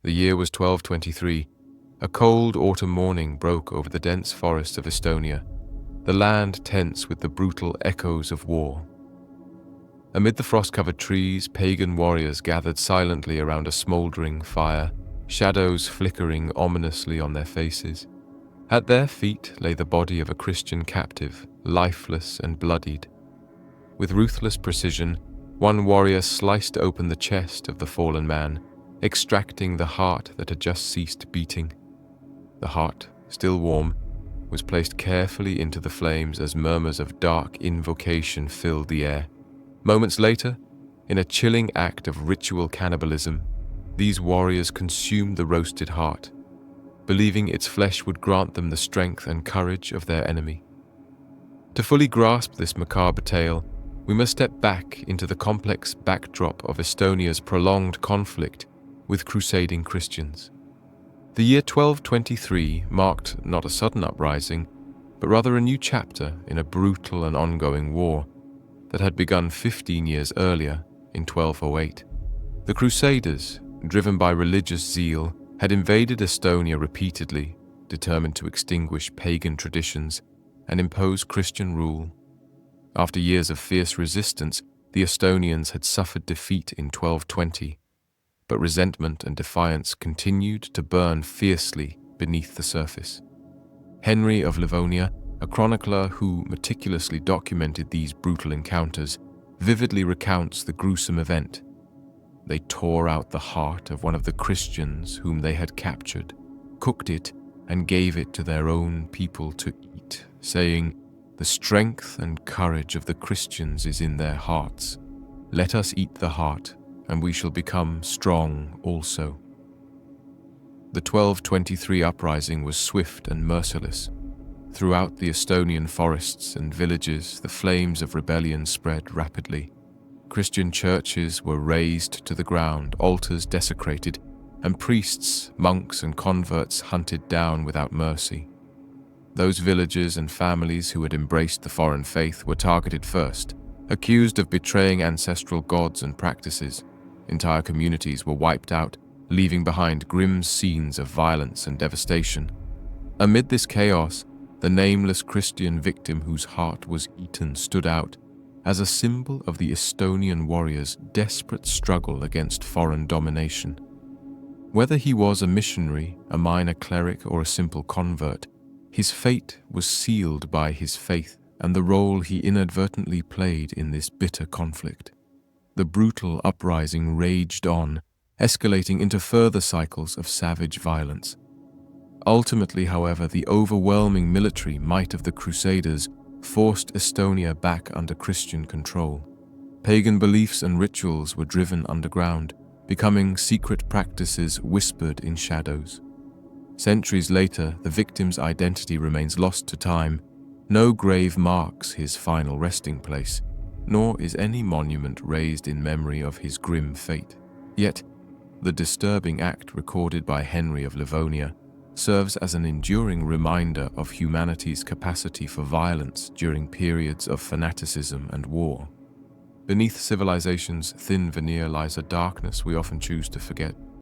The year was 1223. A cold autumn morning broke over the dense forests of Estonia, the land tense with the brutal echoes of war. Amid the frost-covered trees, pagan warriors gathered silently around a smoldering fire, shadows flickering ominously on their faces. At their feet lay the body of a Christian captive, lifeless and bloodied. With ruthless precision, one warrior sliced open the chest of the fallen man, extracting the heart that had just ceased beating. The heart, still warm, was placed carefully into the flames as murmurs of dark invocation filled the air. Moments later, in a chilling act of ritual cannibalism, these warriors consumed the roasted heart, believing its flesh would grant them the strength and courage of their enemy. To fully grasp this macabre tale, we must step back into the complex backdrop of Estonia's prolonged conflict with crusading Christians. The year 1223 marked not a sudden uprising, but rather a new chapter in a brutal and ongoing war that had begun 15 years earlier in 1208. The Crusaders, driven by religious zeal, had invaded Estonia repeatedly, determined to extinguish pagan traditions and impose Christian rule. After years of fierce resistance, the Estonians had suffered defeat in 1220, but resentment and defiance continued to burn fiercely beneath the surface. Henry of Livonia, a chronicler who meticulously documented these brutal encounters, vividly recounts the gruesome event. They tore out the heart of one of the Christians whom they had captured, cooked it, and gave it to their own people to eat, saying, "The strength and courage of the Christians is in their hearts. Let us eat the heart, and we shall become strong also." The 1223 uprising was swift and merciless. Throughout the Estonian forests and villages, the flames of rebellion spread rapidly. Christian churches were razed to the ground, altars desecrated, and priests, monks, and converts hunted down without mercy. Those villagers and families who had embraced the foreign faith were targeted first, accused of betraying ancestral gods and practices. Entire communities were wiped out, leaving behind grim scenes of violence and devastation. Amid this chaos, the nameless Christian victim whose heart was eaten stood out as a symbol of the Estonian warrior's desperate struggle against foreign domination. Whether he was a missionary, a minor cleric, or a simple convert, his fate was sealed by his faith and the role he inadvertently played in this bitter conflict. The brutal uprising raged on, escalating into further cycles of savage violence. Ultimately, however, the overwhelming military might of the Crusaders forced Estonia back under Christian control. Pagan beliefs and rituals were driven underground, becoming secret practices whispered in shadows. Centuries later, the victim's identity remains lost to time. No grave marks his final resting place, nor is any monument raised in memory of his grim fate. Yet, the disturbing act recorded by Henry of Livonia serves as an enduring reminder of humanity's capacity for violence during periods of fanaticism and war. Beneath civilization's thin veneer lies a darkness we often choose to forget.